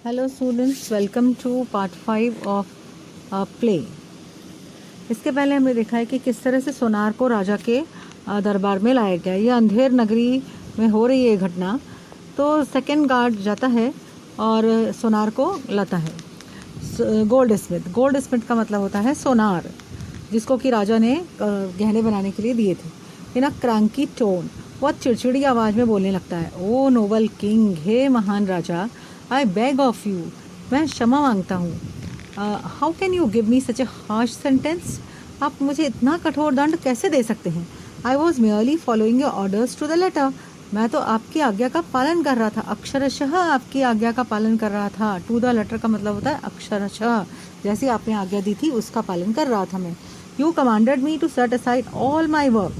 Hello students, welcome to part 5 of play. इसके पहले हमने देखा है कि किस तरह से सोनार को राजा के दरबार में लाया गया। ये अंधेर नगरी में हो रही है घटना। तो सेकंड गार्ड जाता है और सोनार को लाता है। गोल्ड स्मिथ का मतलब होता है सोनार, जिसको कि राजा ने गहने बनाने के लिए दिए थे। इन अ क्रैंकी टोन, बहुत चिड़चिड़ी आवाज़ में बोलने लगता है। ओ नोबल किंग, हे महान राजा, आई बेग ऑफ यू, मैं क्षमा मांगता हूँ। How can you give me such a harsh sentence, आप मुझे इतना कठोर दंड कैसे दे सकते हैं। I was merely following your orders to the letter, मैं तो आपकी आज्ञा का पालन कर रहा था, अक्षरशः आपकी आज्ञा का पालन कर रहा था। टू द लेटर का मतलब होता है अक्षरशः, जैसी आपने आज्ञा दी थी उसका पालन कर रहा था मैं। You commanded me to set aside all my work,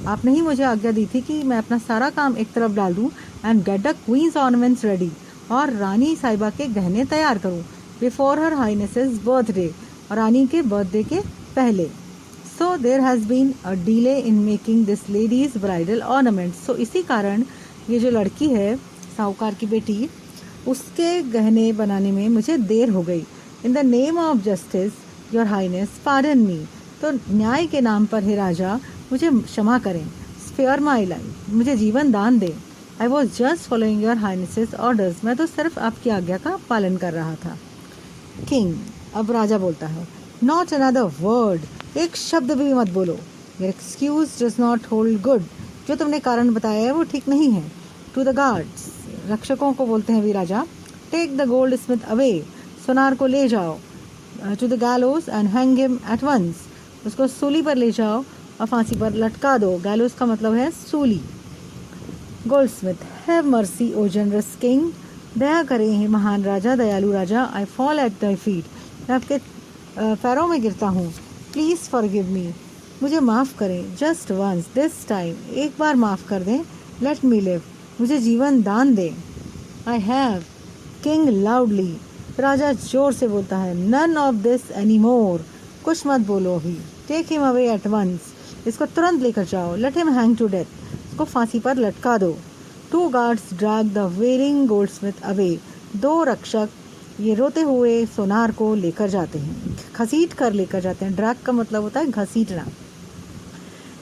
आपने ही मुझे आज्ञा दी थी कि मैं अपना सारा काम एक तरफ डाल दूँ and get the queen's ornaments ready, और रानी साहिबा के गहने तैयार करूं बिफोर हर हाइनेसेस बर्थडे, और रानी के बर्थडे के पहले। So there has been a delay in making this ladies bridal ornaments, सो इसी कारण ये जो लड़की है साहूकार की बेटी, उसके गहने बनाने में मुझे देर हो गई। In the name of justice your highness pardon me, तो न्याय के नाम पर हे राजा मुझे क्षमा करें। स्पेयर माई लाइफ, मुझे जीवन दान दें। I was just following your highness's orders, मैं तो सिर्फ आपकी आज्ञा का पालन कर रहा था। किंग, अब राजा बोलता है, नॉट अनदर वर्ड, एक शब्द भी मत बोलो। Your excuse does not hold good, जो तुमने कारण बताया है वो ठीक नहीं है। टू द गार्ड्स, रक्षकों को बोलते हैं वी Raja, take the goldsmith away, सोनार को ले जाओ। To the gallows and hang him at once, उसको सूली पर ले जाओ और फांसी पर लटका दो। गैलोस का मतलब है सूली। Goldsmith, have mercy O generous king, दया करें हे महान राजा, दयालु राजा। I fall at thy feet, मैं आपके पैरों में गिरता हूँ। प्लीज़ फॉरगिव मी, मुझे माफ़ करें। जस्ट वंस, दिस टाइम, एक बार माफ़ कर दें। लेट मी लिव, मुझे जीवन दान दें। आई हैव, किंग लाउडली, राजा जोर से बोलता है, none of this any more, कुछ मत बोलो अभी। Take him away at once, इसको तुरंत लेकर जाओ। Let him hang to death, को फांसी पर लटका दो। Two guards drag the wailing goldsmith away, दो रक्षक ये रोते हुए सोनार को लेकर जाते हैं, घसीट कर लेकर जाते हैं। ड्रैग का मतलब होता है घसीटना।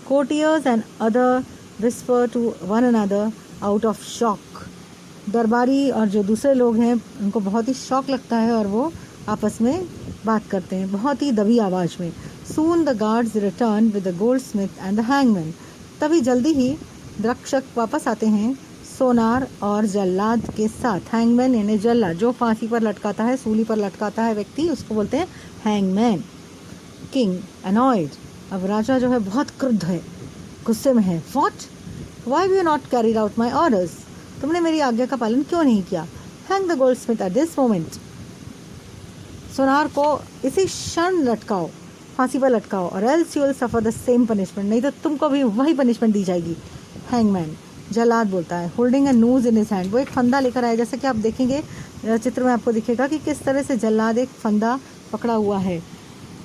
Courtiers and other whisper to one another out of shock, दरबारी और जो दूसरे लोग हैं उनको बहुत ही शौक लगता है और वो आपस में बात करते हैं बहुत ही दबी आवाज़ में। Soon the guards return with the Goldsmith and the hangman, तभी जल्दी ही रक्षक वापस आते हैं सोनार और जल्लाद के साथ। हैंगमैन यानी जल्लाद, जो फांसी पर लटकाता है, सूली पर लटकाता है व्यक्ति, उसको बोलते हैं हैंगमैन। किंग अनॉयड, अब राजा जो है बहुत क्रुद्ध है, गुस्से में है। What, why you not carried out my orders, तुमने मेरी आज्ञा का पालन क्यों नहीं किया। Hang the goldsmith at this moment, सोनार को इसी क्षण लटकाओ, फांसी पर लटकाओ, और else you will suffer the same punishment, नहीं तो तुमको भी वही पनिशमेंट दी जाएगी। हैंगमैन, जल्लाद बोलता है, holding a noose in his hand, वो एक फंदा लेकर आया, जैसे कि आप देखेंगे चित्र में आपको दिखेगा कि किस तरह से जल्लाद एक फंदा पकड़ा हुआ है।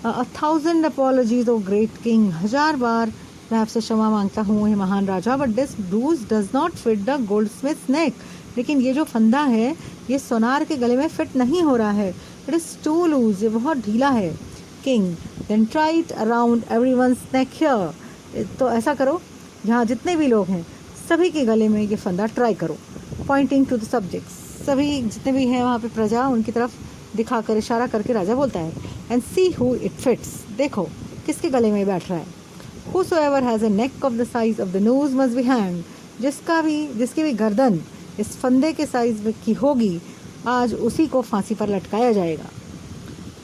1000 अपॉलॉजीज ओ ग्रेट किंग, 1000 बार मैं आपसे क्षमा मांगता हूँ हे महान राजा, but this noose does not fit the goldsmith's neck, लेकिन ये जो फंदा है ये सोनार के गले में फिट नहीं हो रहा है। इट इज़ टू लूज, ये बहुत ढीला है। King, then try it around everyone's neck here, तो ऐसा करो जहाँ जितने भी लोग हैं सभी के गले में ये फंदा ट्राई करो। पॉइंटिंग टू द सब्जेक्ट्स, सभी जितने भी हैं वहाँ पे प्रजा, उनकी तरफ दिखाकर इशारा करके राजा बोलता है, and see who it fits, देखो किसके गले में बैठ रहा है। Whosoever has a neck of the size of the nose must be hanged, जिसकी भी गर्दन इस फंदे के साइज की होगी, आज उसी को फांसी पर लटकाया जाएगा।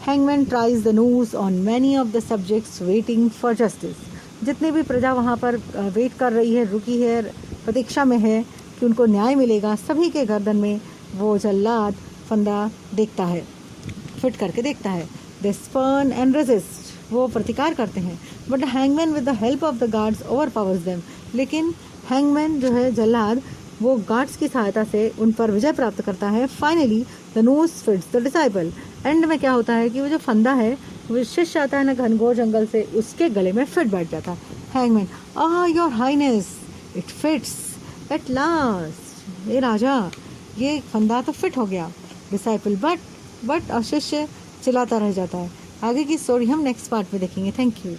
Hangman tries the noose on many of the subjects waiting for justice, जितनी भी प्रजा वहाँ पर वेट कर रही है, रुकी है, प्रतीक्षा में है कि उनको न्याय मिलेगा, सभी के गर्दन में वो जल्लाद फंदा देखता है, फिट करके देखता है। दे स्पर्न एंड रेजिस्ट, वो प्रतिकार करते हैं, but the hangman with the help of the guards over powers them, लेकिन हैंगमैन जो है जल्लाद, वो गार्ड्स की सहायता से उन पर विजय प्राप्त करता है। Finally the nose fits the disciple, and में क्या होता है कि वो जो फंदा है वो शिष्य आता है ना घनघोर जंगल से, उसके गले में फिट बैठ जाता है। Hangman, your highness, it fits at last, ये राजा ये फंदा तो फिट हो गया। डिसाइपल, बट शिष्य चिल्लाता रह जाता है। आगे की स्टोरी हम नेक्स्ट पार्ट में देखेंगे। Thank you.